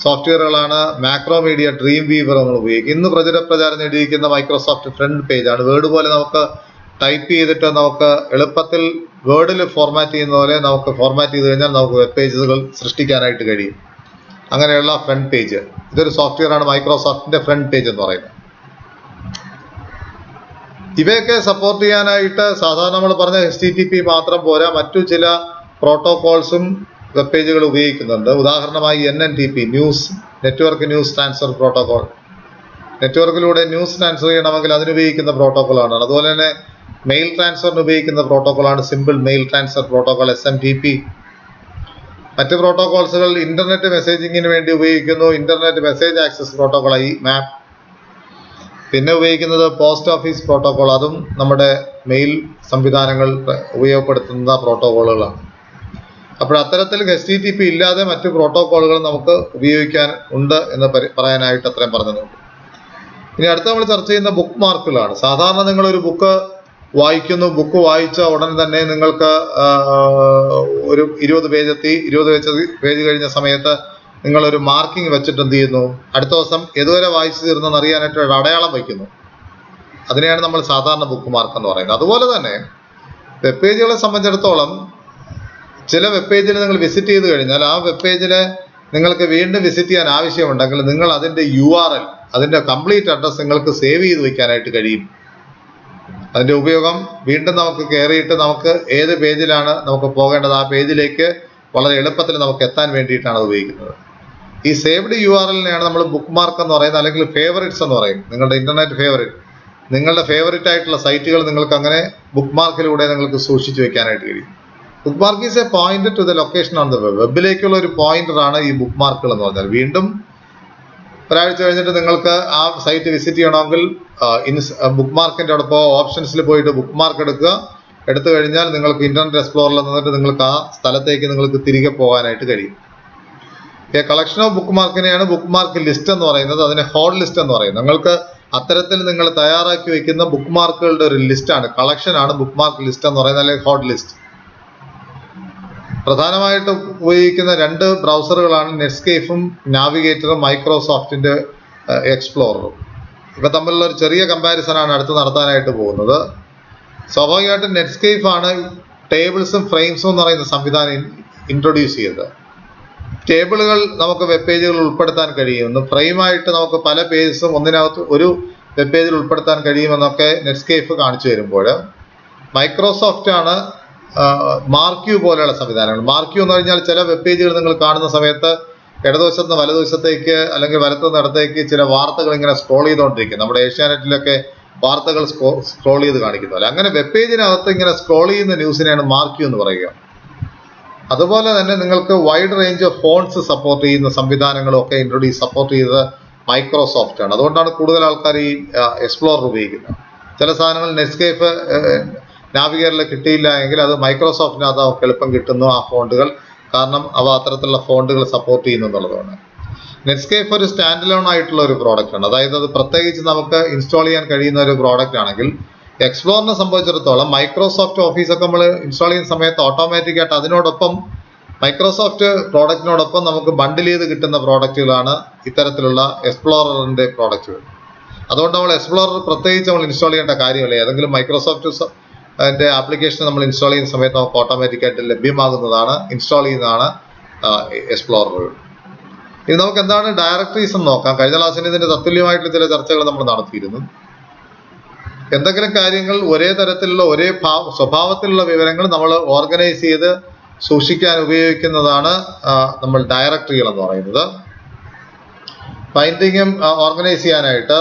സോഫ്റ്റ്വെയറുകളാണ് മാക്രോമീഡിയ, ഡ്രീം വീവർ നമ്മൾ ഉപയോഗിക്കും. ഇന്ന് പ്രചാരം നേടിയിരിക്കുന്ന മൈക്രോസോഫ്റ്റ് ഫ്രണ്ട് പേജാണ്. വേർഡ് പോലെ നമുക്ക് ടൈപ്പ് ചെയ്തിട്ട് നമുക്ക് എളുപ്പത്തിൽ വേർഡിൽ ഫോർമാറ്റ് ചെയ്യുന്ന പോലെ നമുക്ക് ഫോർമാറ്റ് ചെയ്ത് കഴിഞ്ഞാൽ നമുക്ക് വെബ് പേജുകൾ സൃഷ്ടിക്കാനായിട്ട് കഴിയും. അങ്ങനെയുള്ള ഫ്രണ്ട് പേജ്, ഇതൊരു സോഫ്റ്റ്വെയറാണ് മൈക്രോസോഫ്റ്റിൻ്റെ ഫ്രണ്ട് പേജ് എന്ന് പറയുന്നത്. ഇവയൊക്കെ സപ്പോർട്ട് ചെയ്യാനായിട്ട് സാധാരണ നമ്മൾ പറഞ്ഞ HTTP മാത്രം പോരാ, മറ്റു ചില പ്രോട്ടോകോൾസും വെബ് പേജുകൾ ഉപയോഗിക്കുന്നുണ്ട്. ഉദാഹരണമായി NNTP, network news transfer protocol. നെറ്റ്വർക്കിലൂടെ ന്യൂസ് ട്രാൻസ്ഫർ ചെയ്യണമെങ്കിൽ അതിനുപയോഗിക്കുന്ന പ്രോട്ടോക്കോളാണ്. അതുപോലെ തന്നെ മെയിൽ ട്രാൻസ്ഫറിന് ഉപയോഗിക്കുന്ന പ്രോട്ടോക്കോളാണ് simple mail transfer protocol, SMTP. മറ്റ് പ്രോട്ടോകോൾസുകൾ ഇന്റർനെറ്റ് മെസ്സേജിങ്ങിന് വേണ്ടി ഉപയോഗിക്കുന്നു. ഇന്റർനെറ്റ് മെസ്സേജ് ആക്സസ് പ്രോട്ടോക്കോളായി MAP. പിന്നെ ഉപയോഗിക്കുന്നത് പോസ്റ്റ് ഓഫീസ് പ്രോട്ടോകോൾ, അതും നമ്മുടെ മെയിൽ സംവിധാനങ്ങൾ ഉപയോഗപ്പെടുത്തുന്ന പ്രോട്ടോകോളുകളാണ്. അപ്പോൾ അത്തരത്തിൽ HTTP ഇല്ലാതെ മറ്റു പ്രോട്ടോകോളുകൾ നമുക്ക് ഉപയോഗിക്കാൻ ഉണ്ട് എന്ന് പറയാനായിട്ട് അത്രയും പറഞ്ഞതുണ്ട്. ഇനി അടുത്ത നമ്മൾ ചർച്ച ചെയ്യുന്ന ബുക്ക് മാർക്കുകളാണ്. സാധാരണ നിങ്ങളൊരു ബുക്ക് വായിക്കുന്നു, ബുക്ക് വായിച്ച ഉടൻ തന്നെ നിങ്ങൾക്ക് ഒരു 20 പേജ് എത്തി, 20 പേജ് കഴിഞ്ഞ സമയത്ത് നിങ്ങളൊരു മാർക്കിംഗ് വെച്ചിട്ട് എന്ത് ചെയ്യുന്നു, അടുത്ത ദിവസം ഏതുവരെ വായിച്ചു തീർന്നെന്ന് അറിയാനായിട്ട് ഒരു അടയാളം വയ്ക്കുന്നു. അതിനെയാണ് നമ്മൾ സാധാരണ ബുക്ക് മാർക്ക് എന്ന് പറയുന്നത്. അതുപോലെ തന്നെ വെബ് പേജുകളെ സംബന്ധിച്ചിടത്തോളം ചില വെബ് പേജിൽ നിങ്ങൾ വിസിറ്റ് ചെയ്ത് കഴിഞ്ഞാൽ ആ വെബ് പേജിൽ നിങ്ങൾക്ക് വീണ്ടും വിസിറ്റ് ചെയ്യാൻ ആവശ്യമുണ്ടെങ്കിൽ നിങ്ങൾ അതിൻ്റെ URL, അതിൻ്റെ കംപ്ലീറ്റ് അഡ്രസ്സ് നിങ്ങൾക്ക് സേവ് ചെയ്ത് വയ്ക്കാനായിട്ട് കഴിയും. അതിൻ്റെ ഉപയോഗം വീണ്ടും നമുക്ക് കയറിയിട്ട് നമുക്ക് ഏത് പേജിലാണ് നമുക്ക് പോകേണ്ടത് ആ പേജിലേക്ക് വളരെ എളുപ്പത്തിൽ നമുക്ക് എത്താൻ വേണ്ടിയിട്ടാണ് അത് ഉപയോഗിക്കുന്നത്. ഈ സേവ്ഡ് URL-നെയാണ് നമ്മൾ ബുക്ക് മാർക്ക് എന്ന് പറയുന്നത്, അല്ലെങ്കിൽ ഫേവറിറ്റ്സ് എന്ന് പറയും. നിങ്ങളുടെ ഇന്റർനെറ്റ് ഫേവറിറ്റ്, നിങ്ങളുടെ ഫേവറിറ്റ് ആയിട്ടുള്ള സൈറ്റുകൾ നിങ്ങൾക്ക് അങ്ങനെ ബുക്ക് മാർക്കിലൂടെ നിങ്ങൾക്ക് സൂക്ഷിച്ചു വെക്കാനായിട്ട് കഴിയും. Bookmark is a point to the location on the web. വെബിലേക്കുള്ള ഒരു പോയിന്ററാണ് ഈ ബുക്ക് മാർക്കുകൾ എന്ന് പറഞ്ഞാൽ. വീണ്ടും ഒരാഴ്ച കഴിഞ്ഞിട്ട് നിങ്ങൾക്ക് ആ സൈറ്റ് വിസിറ്റ് ചെയ്യണമെങ്കിൽ ബുക്ക് മാർക്കിൻ്റെ അവിടെ ഓപ്ഷൻസിൽ പോയിട്ട് ബുക്ക് മാർക്ക് എടുത്തു കഴിഞ്ഞാൽ നിങ്ങൾക്ക് ഇന്റർനെറ്റ് എക്സ്പ്ലോറിൽ നിന്നിട്ട് നിങ്ങൾക്ക് ആ സ്ഥലത്തേക്ക് നിങ്ങൾക്ക് തിരികെ പോകാനായിട്ട് കഴിയും. കളക്ഷൻ ഓഫ് ബുക്ക് മാർക്കിനെയാണ് ബുക്ക് മാർക്ക് ലിസ്റ്റ് എന്ന് പറയുന്നത്. അതിനെ ഹോട്ട് ലിസ്റ്റ് എന്ന് പറയും. നിങ്ങൾക്ക് അത്തരത്തിൽ നിങ്ങൾ തയ്യാറാക്കി വെക്കുന്ന ബുക്ക് മാർക്കുകളുടെ ഒരു ലിസ്റ്റാണ്, കളക്ഷനാണ് ബുക്ക് മാർക്ക് ലിസ്റ്റ് എന്ന് പറയുന്നത്, അല്ലെങ്കിൽ ഹോട്ട് ലിസ്റ്റ്. പ്രധാനമായിട്ട് ഉപയോഗിക്കുന്ന 2 ബ്രൗസറുകളാണ് നെറ്റ്സ്കേപ്പും നാവിഗേറ്ററും മൈക്രോസോഫ്റ്റിന്റെ എക്സ്പ്ലോററും. ഇവ തമ്മിലുള്ള ഒരു ചെറിയ കമ്പാരിസൺ ആണ് അടുത്ത് നടത്താനായിട്ട് പോകുന്നത്. സ്വാഭാവികമായിട്ടും നെറ്റ്സ്കേപ്പ് ആണ് ടേബിൾസും ഫ്രെയിംസും എന്ന് പറയുന്ന സംവിധാനം ഇൻട്രൊഡ്യൂസ് ചെയ്തത്. ടേബിളുകൾ നമുക്ക് വെബ് പേജുകൾ ഉൾപ്പെടുത്താൻ കഴിയുമെന്ന്, ഫ്രെയിമായിട്ട് നമുക്ക് പല പേജസും ഒന്നിനകത്ത് ഒരു വെബ് പേജിൽ ഉൾപ്പെടുത്താൻ കഴിയുമെന്നൊക്കെ നെറ്റ്സ്കേപ്പ് കാണിച്ചു വരുമ്പോൾ, മൈക്രോസോഫ്റ്റ് ആണ് മാർക്യൂ പോലെയുള്ള സംവിധാനങ്ങൾ. മാർക്യൂ എന്ന് പറഞ്ഞാൽ ചില വെബ് പേജുകൾ നിങ്ങൾ കാണുന്ന സമയത്ത് ഇടതുവശത്ത് നിന്ന് വലതുവശത്തേക്ക് അല്ലെങ്കിൽ വലത്തു നിന്ന് ഇടത്തേക്ക് ചില വാർത്തകൾ ഇങ്ങനെ സ്ക്രോൾ ചെയ്തുകൊണ്ടിരിക്കും. നമ്മുടെ ഏഷ്യാനെറ്റിലൊക്കെ വാർത്തകൾ സ്ക്രോൾ ചെയ്ത് കാണിക്കുന്ന പോലെ അങ്ങനെ വെബ് പേജിനകത്ത് ഇങ്ങനെ സ്ക്രോൾ ചെയ്യുന്ന ന്യൂസിനെയാണ് മാർക്യൂ എന്ന് പറയുക. അതുപോലെ തന്നെ നിങ്ങൾക്ക് wide range of phones support ചെയ്യുന്ന സംവിധാനങ്ങളും ഒക്കെ സപ്പോർട്ട് ചെയ്തത് മൈക്രോസോഫ്റ്റ് ആണ്. അതുകൊണ്ടാണ് കൂടുതൽ ആൾക്കാർ ഈ എക്സ്പ്ലോറർ ഉപയോഗിക്കുന്നത്. ചില സാധനങ്ങൾ നെറ്റ്സ്കേപ്പ് നാവിഗേറ്ററിൽ കിട്ടിയില്ല എങ്കിൽ അത് മൈക്രോസോഫ്റ്റിനകത്ത് അവർക്ക് എളുപ്പം കിട്ടുന്നു ആ ഫോണ്ടുകൾ, കാരണം അവ അത്തരത്തിലുള്ള ഫോണ്ടുകൾ സപ്പോർട്ട് ചെയ്യുന്നു എന്നുള്ളതാണ്. നെറ്റ്സ്കേപ്പ് ഒരു സ്റ്റാൻഡ് ലോൺ ആയിട്ടുള്ള ഒരു പ്രോഡക്റ്റ് ആണ്. അതായത് അത് പ്രത്യേകിച്ച് നമുക്ക് ഇൻസ്റ്റാൾ ചെയ്യാൻ കഴിയുന്ന ഒരു പ്രോഡക്റ്റ് ആണെങ്കിൽ, എക്സ്പ്ലോറിനെ സംബന്ധിച്ചിടത്തോളം മൈക്രോസോഫ്റ്റ് ഓഫീസൊക്കെ നമ്മൾ ഇൻസ്റ്റാൾ ചെയ്യുന്ന സമയത്ത് ഓട്ടോമാറ്റിക്കായിട്ട് അതിനോടൊപ്പം മൈക്രോസോഫ്റ്റ് പ്രോഡക്റ്റിനോടൊപ്പം നമുക്ക് ബണ്ടിൽ ചെയ്ത് കിട്ടുന്ന പ്രോഡക്റ്റുകളാണ് ഇത്തരത്തിലുള്ള എക്സ്പ്ലോററിൻ്റെ പ്രോഡക്റ്റുകൾ. അതുകൊണ്ട് നമ്മൾ എക്സ്പ്ലോറർ പ്രത്യേകിച്ച് നമ്മൾ ഇൻസ്റ്റാൾ ചെയ്യേണ്ട കാര്യമില്ല. ഏതെങ്കിലും മൈക്രോസോഫ്റ്റ് അതിൻ്റെ ആപ്ലിക്കേഷൻ നമ്മൾ ഇൻസ്റ്റാൾ ചെയ്യുന്ന സമയത്ത് നമുക്ക് ഓട്ടോമാറ്റിക്കായിട്ട് ലഭ്യമാകുന്നതാണ്, ഇൻസ്റ്റാൾ ചെയ്യുന്നതാണ് എക്സ്പ്ലോററുകൾ. ഇനി നമുക്ക് എന്താണ് ഡയറക്ടറീസ് എന്ന് നോക്കാം. കഴിഞ്ഞ ക്ലാസ്സിന് ഇതിൻ്റെ തത്തുല്യമായിട്ടുള്ള ചില ചർച്ചകൾ നമ്മൾ നടത്തിയിരുന്നു. എന്തെങ്കിലും കാര്യങ്ങൾ ഒരേ തരത്തിലുള്ള ഒരേ സ്വഭാവത്തിലുള്ള വിവരങ്ങൾ നമ്മൾ ഓർഗനൈസ് ചെയ്ത് സൂക്ഷിക്കാൻ ഉപയോഗിക്കുന്നതാണ് നമ്മൾ ഡയറക്ടറികൾ എന്ന് പറയുന്നത്. ഫൈൻഡിങ്ങും ഓർഗനൈസ് ചെയ്യാനായിട്ട്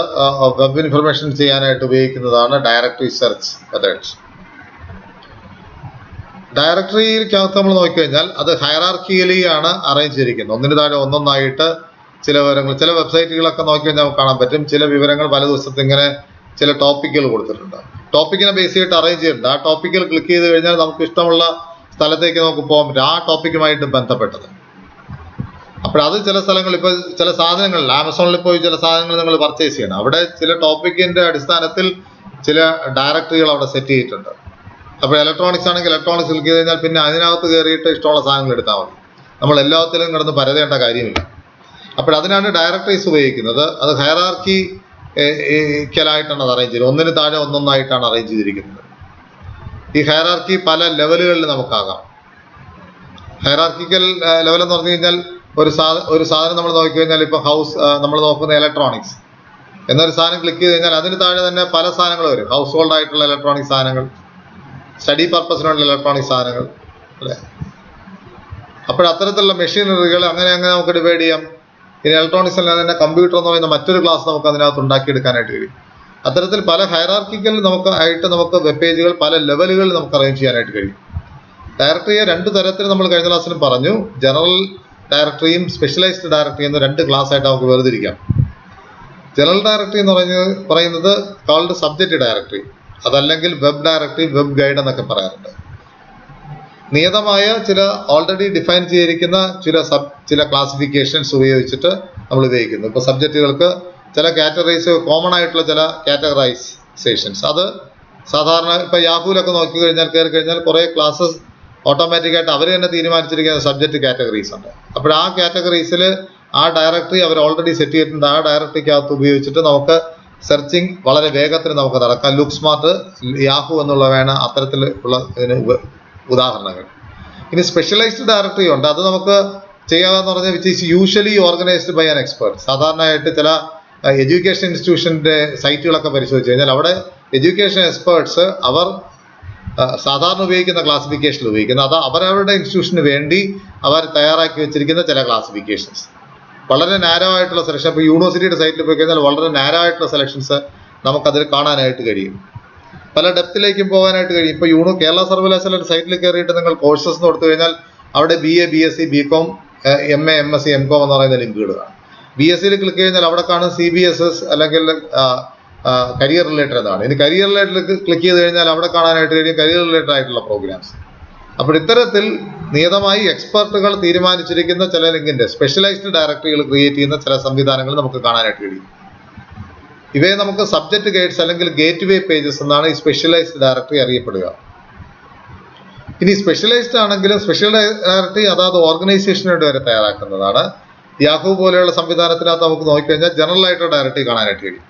വെബ് ഇൻഫർമേഷൻ ചെയ്യാനായിട്ട് ഉപയോഗിക്കുന്നതാണ് ഡയറക്ടറി സെർച്ച് മെത്തേഡ്സ്. ഡയറക്ടറിക്കകത്ത് നമ്മൾ നോക്കിക്കഴിഞ്ഞാൽ അത് ഹയറാർക്കിയലി ആണ് അറേഞ്ച് ചെയ്തിരിക്കുന്നത്. ഒന്നിന് താഴെ ഒന്നൊന്നായിട്ട് ചില വിവരങ്ങൾ, ചില വെബ്സൈറ്റുകളൊക്കെ നോക്കിക്കഴിഞ്ഞാൽ നമുക്ക് കാണാൻ പറ്റും. ചില വിവരങ്ങൾ പല ദിവസത്തെ ഇങ്ങനെ ചില ടോപ്പിക്കുകൾ കൊടുത്തിട്ടുണ്ട്. ടോപ്പിക്കിനെ ബേസ് ചെയ്തിട്ട് അറേഞ്ച് ചെയ്തിട്ടുണ്ട്. ആ ടോപ്പിക്കിൽ ക്ലിക്ക് ചെയ്ത് കഴിഞ്ഞാൽ നമുക്ക് ഇഷ്ടമുള്ള സ്ഥലത്തേക്ക് നമുക്ക് പോകാൻ പറ്റും, ആ ടോപ്പിക്കുമായിട്ട് ബന്ധപ്പെട്ടത്. അപ്പോൾ അത് ചില സ്ഥലങ്ങളിൽ, ഇപ്പോൾ ചില സാധനങ്ങളിൽ ആമസോണിൽ പോയി ചില സാധനങ്ങൾ നിങ്ങൾ പർച്ചേസ് ചെയ്യണം, അവിടെ ചില ടോപ്പിക്കിൻ്റെ അടിസ്ഥാനത്തിൽ ചില ഡയറക്ടറികൾ അവിടെ സെറ്റ് ചെയ്തിട്ടുണ്ട്. അപ്പോൾ ഇലക്ട്രോണിക്സ് ആണെങ്കിൽ ഇലക്ട്രോണിക്സ് ക്ലിക്ക് ചെയ്ത് കഴിഞ്ഞാൽ പിന്നെ അതിനകത്ത് കയറിയിട്ട് ഇഷ്ടമുള്ള സാധനങ്ങൾ എടുത്താൽ മതി. നമ്മൾ എല്ലാത്തിലും കിടന്ന് പരതേണ്ട കാര്യമില്ല. അപ്പോൾ അതിനാണ് ഡയറക്ടറീസ് ഉപയോഗിക്കുന്നത്. അത് ഹയറാർക്കിക്കലായിട്ടാണ് അത് അറേഞ്ച് ചെയ്തത്. ഒന്നിന് താഴെ ഒന്നൊന്നായിട്ടാണ് അറേഞ്ച് ചെയ്തിരിക്കുന്നത്. ഈ ഹയറാർക്കി പല ലെവലുകളിൽ നമുക്കാകാം. ഹയറാർക്കിക്കൽ ലെവൽ എന്ന് പറഞ്ഞു കഴിഞ്ഞാൽ ഒരു സാധനം നമ്മൾ നോക്കിക്കഴിഞ്ഞാൽ, ഇപ്പോൾ നമ്മൾ നോക്കുന്ന ഇലക്ട്രോണിക്സ് എന്നൊരു സാധനം ക്ലിക്ക് ചെയ്ത് കഴിഞ്ഞാൽ അതിന് താഴെ തന്നെ പല സാധനങ്ങൾ വരും. ഹൗസ് ഹോൾഡ് ആയിട്ടുള്ള ഇലക്ട്രോണിക് സാധനങ്ങൾ, സ്റ്റഡി പർപ്പസിനുള്ള ഇലക്ട്രോണിക് സാധനങ്ങൾ, അല്ലേ? അപ്പോൾ അത്തരത്തിലുള്ള മെഷീനറികൾ അങ്ങനെ നമുക്ക് ഡിവൈഡ് ചെയ്യാം. ഇനി ഇലക്ട്രോണിക്സ് അല്ലാതെ തന്നെ കമ്പ്യൂട്ടർ എന്ന് പറയുന്ന മറ്റൊരു ക്ലാസ് നമുക്ക് അതിനകത്ത് ഉണ്ടാക്കിയെടുക്കാനായിട്ട് കഴിയും. അത്തരത്തിൽ പല ഹയറാർക്കിക്കൽ നമുക്ക് വെബ് പേജുകൾ പല ലെവലുകളിൽ നമുക്ക് അറേഞ്ച് ചെയ്യാനായിട്ട് കഴിയും. ഡയറക്ടറിയെ 2 തരത്തിൽ നമ്മൾ കഴിഞ്ഞ ക്ലാസ്സിലും പറഞ്ഞു. ജനറൽ ഡയറക്ടറിയും സ്പെഷ്യലൈസ്ഡ് ഡയറക്ടറി എന്ന 2 ക്ലാസ് ആയിട്ട് നമുക്ക് വേർതിരിക്കാം. ജനറൽ ഡയറക്ടറി എന്ന് പറയുന്നത് കോൾഡ് സബ്ജക്റ്റ് ഡയറക്ടറി, അതല്ലെങ്കിൽ വെബ് ഡയറക്ടറി, വെബ് ഗൈഡ് എന്നൊക്കെ പറയാറുണ്ട്. നിയതമായ ചില ഓൾറെഡി ഡിഫൈൻ ചെയ്തിരിക്കുന്ന ചില ക്ലാസിഫിക്കേഷൻസ് ഉപയോഗിച്ചിട്ട് നമ്മൾ ഉപയോഗിക്കുന്നു. ഇപ്പോൾ സബ്ജക്റ്റുകൾക്ക് ചില കാറ്റഗറൈസ്, കോമൺ ആയിട്ടുള്ള ചില കാറ്റഗറൈസേഷൻസ്, അത് സാധാരണ ഇപ്പോൾ യാഹൂലൊക്കെ നോക്കിക്കഴിഞ്ഞാൽ കയറി കഴിഞ്ഞാൽ കുറേ ക്ലാസ്സസ് ഓട്ടോമാറ്റിക്കായിട്ട് അവർ തന്നെ തീരുമാനിച്ചിരിക്കുന്ന സബ്ജക്റ്റ് കാറ്റഗറീസ് ഉണ്ട്. അപ്പോൾ ആ കാറ്റഗറീസിൽ ആ ഡയറക്ടറി അവർ ഓൾറെഡി സെറ്റ് ചെയ്തിട്ടുണ്ട്. ആ ഡയറക്ടറിക്കകത്ത് ഉപയോഗിച്ചിട്ട് നമുക്ക് സെർച്ചിങ് വളരെ വേഗത്തിൽ നമുക്ക് നടക്കാം. ലുക്ക് സ്മാർട്ട്, യാഹു എന്നുള്ളവയാണ് അത്തരത്തിൽ ഉള്ള ഇതിന് ഉദാഹരണങ്ങൾ. ഇനി സ്പെഷ്യലൈസ്ഡ് ഡയറക്ടറി ഉണ്ട്. അത് നമുക്ക് ചെയ്യാമെന്ന് പറഞ്ഞാൽ which is usually organised by an expert. സാധാരണയായിട്ട് ചില എഡ്യൂക്കേഷൻ ഇൻസ്റ്റിറ്റ്യൂഷൻ്റെ സൈറ്റുകളൊക്കെ പരിശോധിച്ച് കഴിഞ്ഞാൽ അവിടെ എഡ്യൂക്കേഷൻ എക്സ്പേർട്സ് അവർ സാധാരണ ഉപയോഗിക്കുന്ന ക്ലാസിഫിക്കേഷനിൽ ഉപയോഗിക്കുന്നത് അത് അവരവരുടെ ഇൻസ്റ്റിറ്റ്യൂഷന് വേണ്ടി അവർ തയ്യാറാക്കി വെച്ചിരിക്കുന്ന ചില ക്ലാസിഫിക്കേഷൻസ്. വളരെ നാരോ ആയിട്ടുള്ള സെലക്ഷൻ. ഇപ്പോൾ യൂണിവേഴ്സിറ്റിയുടെ സൈറ്റിൽ പോയി കഴിഞ്ഞാൽ വളരെ നാരോ ആയിട്ടുള്ള സെലക്ഷൻസ് നമുക്കതിൽ കാണാനായിട്ട് കഴിയും. പല ഡെപ്തിലേക്കും പോകാനായിട്ട് കഴിയും. ഇപ്പോൾ കേരള സർവകലാശാലയുടെ സൈറ്റിൽ കയറിയിട്ട് നിങ്ങൾ കോഴ്സസ് എന്ന് കൊടുത്തു കഴിഞ്ഞാൽ അവിടെ BA, BSc, BCom, MA, MSc, MCom എന്ന് പറയുന്ന ലിങ്കുകൾ കാണും. BScയിൽ ക്ലിക്ക് കഴിഞ്ഞാൽ അവിടെ കാണും CBSS അല്ലെങ്കിൽ കരിയർ റിലേറ്റഡ് എന്നാണ്. ഇനി കരിയർ റിലേറ്റഡ് ക്ലിക്ക് ചെയ്ത് കഴിഞ്ഞാൽ അവിടെ കാണാനായിട്ട് കഴിയും കരിയർ റിലേറ്റഡ് ആയിട്ടുള്ള പ്രോഗ്രാംസ്. അപ്പോൾ ഇത്തരത്തിൽ നിയതമായി എക്സ്പെർട്ടുകൾ തീരുമാനിച്ചിരിക്കുന്ന ചില ലിങ്കിന്റെ സ്പെഷ്യലൈസ്ഡ് ഡയറക്ടറികൾ ക്രിയേറ്റ് ചെയ്യുന്ന ചില സംവിധാനങ്ങൾ നമുക്ക് കാണാനായിട്ട് കഴിയും. ഇവയെ നമുക്ക് സബ്ജക്ട് ഗൈഡ്സ് അല്ലെങ്കിൽ ഗേറ്റ് വേ പേജസ് എന്നാണ് ഈ സ്പെഷ്യലൈസ്ഡ് ഡയറക്ടറി അറിയപ്പെടുക. ഇനി സ്പെഷ്യലൈസ്ഡ് ആണെങ്കിലും സ്പെഷ്യൽ ഡയറക്ടറി അതാത് ഓർഗനൈസേഷനുവേണ്ടി വരെ തയ്യാറാക്കുന്നതാണ്. യാഹൂ പോലെയുള്ള സംവിധാനത്തിനകത്ത് നമുക്ക് നോക്കിക്കഴിഞ്ഞാൽ ജനറൽ ആയിട്ടുള്ള ഡയറക്ടറി കാണാനായിട്ട് കഴിയും.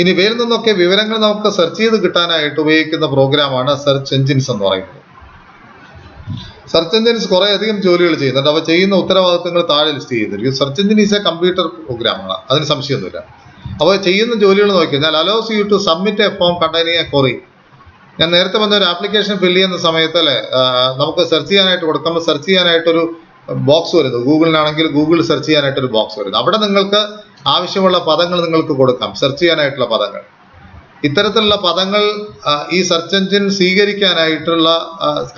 ഇനി ഇവയിൽ നിന്നൊക്കെ വിവരങ്ങൾ നമുക്ക് സെർച്ച് ചെയ്ത് കിട്ടാനായിട്ട് ഉപയോഗിക്കുന്ന പ്രോഗ്രാമാണ് സെർച്ച് എഞ്ചിൻസ് എന്ന് പറയുന്നത്. സെർച്ച് എഞ്ചിൻസ് കുറേ അധികം ജോലികൾ ചെയ്യുന്നുണ്ട്. അവ ചെയ്യുന്ന ഉത്തരവാദിത്തങ്ങൾ താഴെ ലിസ്റ്റ് ചെയ്തിരിക്കും. Search engine is a computer പ്രോഗ്രാമാണ്, അതിന് സംശയമൊന്നുമില്ല. അപ്പോൾ ചെയ്യുന്ന ജോലികൾ നോക്കിക്കഴിഞ്ഞാൽ allows you to submit a form containing a query. ഞാൻ നേരത്തെ പറഞ്ഞ ഒരു ആപ്ലിക്കേഷൻ ഫില്ല് ചെയ്യുന്ന സമയത്ത് അല്ലേ നമുക്ക് സെർച്ച് ചെയ്യാനായിട്ട് കൊടുക്കുമ്പോൾ സെർച്ച് ചെയ്യാനായിട്ടൊരു ബോക്സ് വരുന്നു. ഗൂഗിളിനാണെങ്കിൽ ഗൂഗിൾ സെർച്ച് ചെയ്യാനായിട്ടൊരു ബോക്സ് വരുന്നു. അവിടെ നിങ്ങൾക്ക് ആവശ്യമുള്ള പദങ്ങൾ നിങ്ങൾക്ക് കൊടുക്കാം, സെർച്ച് ചെയ്യാനായിട്ടുള്ള പദങ്ങൾ. ഇത്തരത്തിലുള്ള പദങ്ങൾ ഈ സെർച്ച് എഞ്ചിൻ സ്വീകരിക്കാനായിട്ടുള്ള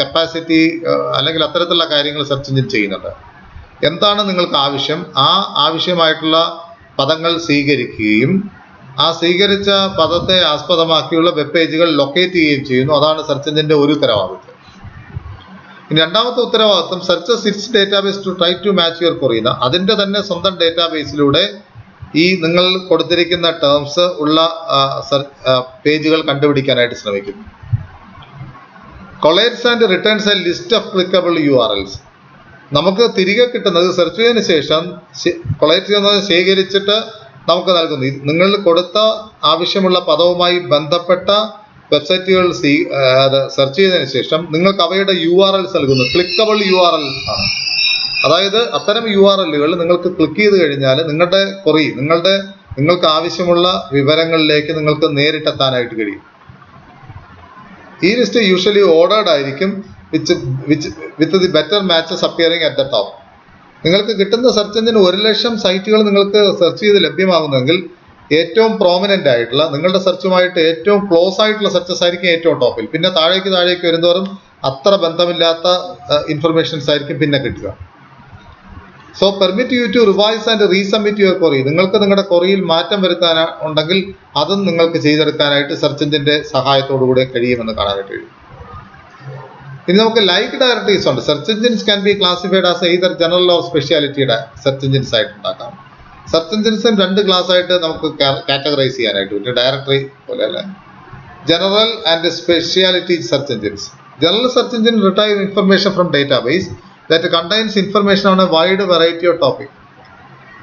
കപ്പാസിറ്റി അല്ലെങ്കിൽ അത്തരത്തിലുള്ള കാര്യങ്ങൾ സെർച്ച് എഞ്ചിൻ ചെയ്യുന്നുണ്ട്. എന്താണ് നിങ്ങൾക്ക് ആവശ്യം, ആ ആവശ്യമായിട്ടുള്ള പദങ്ങൾ സ്വീകരിക്കുകയും ആ സ്വീകരിച്ച പദത്തെ ആസ്പദമാക്കിയുള്ള വെബ് പേജുകൾ ലൊക്കേറ്റ് ചെയ്യുകയും ചെയ്യുന്നു. അതാണ് സെർച്ച് എഞ്ചിന്റെ ഒരു ഉത്തരവാദിത്വം. ഇനി രണ്ടാമത്തെ ഉത്തരവാദിത്വം searches its database to try to match your query. അതിന്റെ തന്നെ സ്വന്തം ഡേറ്റാബേസിലൂടെ ഈ നിങ്ങൾ കൊടുത്തിരിക്കുന്ന ടേംസ് ഉള്ള പേജുകൾ കണ്ടുപിടിക്കാനായിട്ട് ശ്രമിക്കുന്നു. Collates and returns a list of clickable URLs. നമുക്ക് തിരികെ കിട്ടുന്നത് സെർച്ച് ചെയ്തതിനു ശേഷം കൊളേറ്റ് ചെയ്യുന്നത് ശേഖരിച്ചിട്ട് നമുക്ക് നൽകുന്നു. നിങ്ങൾ കൊടുത്ത ആവശ്യമുള്ള പദവുമായി ബന്ധപ്പെട്ട വെബ്സൈറ്റുകൾ സെർച്ച് ചെയ്തതിനു ശേഷം നിങ്ങൾക്ക് അവയുടെ URLs നൽകുന്നു. ക്ലിക്കബിൾ URLs ആണ്. അതായത് അത്തരം URLകൾ നിങ്ങൾക്ക് ക്ലിക്ക് ചെയ്ത് കഴിഞ്ഞാൽ നിങ്ങളുടെ ക്വറി നിങ്ങൾക്ക് ആവശ്യമുള്ള വിവരങ്ങളിലേക്ക് നിങ്ങൾക്ക് നേരിട്ടെത്താനായിട്ട് കഴിയും. ഈ ലിസ്റ്റ് യൂഷ്വലി ഓർഡേർഡ് ആയിരിക്കും with the better matches appearing at the top. നിങ്ങൾക്ക് കിട്ടുന്ന സെർച്ച് എഞ്ചിന് 1,00,000 സൈറ്റുകൾ നിങ്ങൾക്ക് സെർച്ച് ചെയ്ത് ലഭ്യമാകുന്നെങ്കിൽ ഏറ്റവും പ്രോമിനന്റ് ആയിട്ടുള്ള നിങ്ങളുടെ സെർച്ചുമായിട്ട് ഏറ്റവും ക്ലോസ് ആയിട്ടുള്ള സെർച്ചസ് ആയിരിക്കും ഏറ്റവും ടോപ്പിൽ. പിന്നെ താഴേക്ക് വരുന്നതോറും അത്ര ബന്ധമില്ലാത്ത ഇൻഫർമേഷൻസ് ആയിരിക്കും പിന്നെ കിട്ടുക. So permit you to revise and resubmit your query. നിങ്ങൾക്ക് നിങ്ങളുടെ ക്വറിയിൽ മാറ്റം വരുത്താൻ ഉണ്ടെങ്കിൽ അതും നിങ്ങൾക്ക് ചെയ്തെടുക്കാനായിട്ട് സെർച്ച് എഞ്ചിന്റെ സഹായത്തോടു കൂടെ കഴിയുമെന്ന് കാണാനായിട്ട് കഴിയും. ഇനി നമുക്ക് ലൈക്ക് ഡയറക്ടറീസ് ഉണ്ട്. Search engines can be classified as either general or സ്പെഷ്യാലിറ്റിയുടെ സെർച്ച് എഞ്ചിൻസ് ആയിട്ട് ഉണ്ടാക്കാം. സെർച്ച് എഞ്ചിൻസും 2 ക്ലാസ് ആയിട്ട് നമുക്ക് കാറ്റഗറൈസ് ചെയ്യാനായിട്ട് പറ്റും, ഡയറക്ടറി പോലെ അല്ലേ. General and speciality search engines. General search engine retrieve information from database that contains information on a wide variety of topic.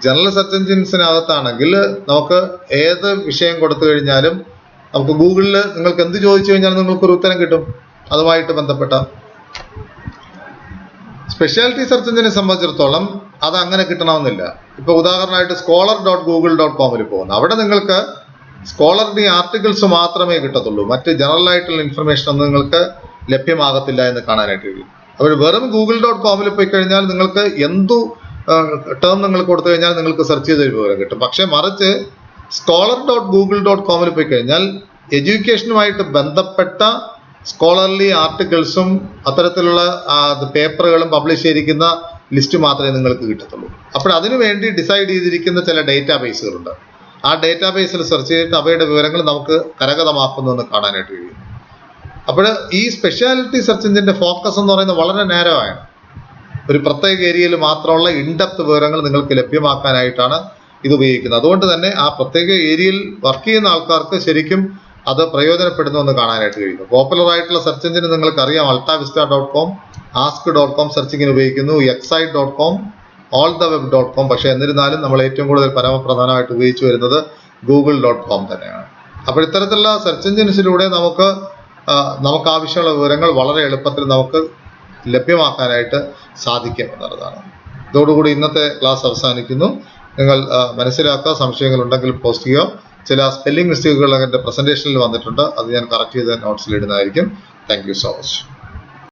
General search എഞ്ചിൻസിനകത്താണെങ്കിൽ നമുക്ക് ഏത് വിഷയം കൊടുത്തു കഴിഞ്ഞാലും നമുക്ക് ഗൂഗിളിൽ നിങ്ങൾക്ക് എന്ത് ചോദിച്ചു കഴിഞ്ഞാലും നിങ്ങൾക്കൊരു ഉത്തരം കിട്ടും അതുമായിട്ട് ബന്ധപ്പെട്ട. സ്പെഷ്യാലിറ്റി സെർച്ച് എഞ്ചിനെ സംബന്ധിച്ചിടത്തോളം അത് അങ്ങനെ കിട്ടണമെന്നില്ല. ഇപ്പോൾ ഉദാഹരണമായിട്ട് scholar.google.com പോകുന്നു. അവിടെ നിങ്ങൾക്ക് സ്കോളറിന്റെ ആർട്ടിക്കിൾസ് മാത്രമേ കിട്ടത്തുള്ളൂ, മറ്റ് ജനറൽ ആയിട്ടുള്ള ഇൻഫർമേഷൻ ഒന്നും നിങ്ങൾക്ക് ലഭ്യമാകത്തില്ല എന്ന് കാണാനായിട്ട് കഴിയും. അപ്പോൾ വെറും google.com പോയി കഴിഞ്ഞാൽ നിങ്ങൾക്ക് എന്തു ടേം നിങ്ങൾ കൊടുത്തു കഴിഞ്ഞാൽ നിങ്ങൾക്ക് സെർച്ച് ചെയ്ത് വിവരം കിട്ടും. പക്ഷെ മറിച്ച് scholar.google.com പോയി കഴിഞ്ഞാൽ എഡ്യൂക്കേഷനുമായിട്ട് ബന്ധപ്പെട്ട സ്കോളർലി ആർട്ടിക്കിൾസും അത്തരത്തിലുള്ള പേപ്പറുകളും പബ്ലിഷ് ചെയ്തിരിക്കുന്ന ലിസ്റ്റ് മാത്രമേ നിങ്ങൾക്ക് കിട്ടത്തുള്ളൂ. അപ്പോൾ അതിനു വേണ്ടി ഡിസൈഡ് ചെയ്തിരിക്കുന്ന ചില ഡേറ്റാബേസുകളുണ്ട്. ആ ഡേറ്റാബേസിൽ സെർച്ച് ചെയ്തിട്ട് അവയുടെ വിവരങ്ങൾ നമുക്ക് കരഗതമാക്കുന്നു എന്ന് കാണാനായിട്ട് കഴിയും. അപ്പോൾ ഈ സ്പെഷ്യാലിറ്റി സെർച്ച് എഞ്ചിന്റെ ഫോക്കസ് എന്ന് പറയുന്നത് വളരെ നാരോ ആണ്. ഒരു പ്രത്യേക ഏരിയയിൽ മാത്രമുള്ള ഇൻഡെപ്ത് വിവരങ്ങൾ നിങ്ങൾക്ക് ലഭ്യമാക്കാനായിട്ടാണ് ഇത് ഉപയോഗിക്കുന്നത്. അതുകൊണ്ട് തന്നെ ആ പ്രത്യേക ഏരിയയിൽ വർക്ക് ചെയ്യുന്ന ആൾക്കാർക്ക് ശരിക്കും അത് പ്രയോജനപ്പെടുന്നു എന്ന് കാണാനായിട്ട് കഴിയുന്നു. പോപ്പുലർ ആയിട്ടുള്ള സെർച്ച് എഞ്ചിന് നിങ്ങൾക്ക് അറിയാം, altavista.com, ask.com സെർച്ചിങ്ങിന് ഉപയോഗിക്കുന്നു, excite.com, alltheweb.com. പക്ഷെ എന്നിരുന്നാലും നമ്മൾ ഏറ്റവും കൂടുതൽ പരമപ്രധാനമായിട്ട് ഉപയോഗിച്ചു വരുന്നത് google.com തന്നെയാണ്. അപ്പോൾ ഇത്തരത്തിലുള്ള സെർച്ച് എഞ്ചിൻസിലൂടെ നമുക്ക് ആവശ്യമുള്ള വിവരങ്ങൾ വളരെ എളുപ്പത്തിൽ നമുക്ക് ലഭ്യമാക്കാനായിട്ട് സാധിക്കും എന്നുള്ളതാണ്. ഇതോടുകൂടി ഇന്നത്തെ ക്ലാസ് അവസാനിക്കുന്നു. നിങ്ങൾ മനസ്സിലാക്കുക, സംശയങ്ങൾ ഉണ്ടെങ്കിൽ പോസ്റ്റ് ചെയ്യുക. ചില സ്പെല്ലിംഗ് മിസ്റ്റേക്കുകൾ എൻ്റെ പ്രസന്റേഷനിൽ വന്നിട്ടുണ്ട്, അത് ഞാൻ കറക്റ്റ് ചെയ്ത് നോട്ട്സിൽ ഇടുന്നതായിരിക്കും. Thank you so much.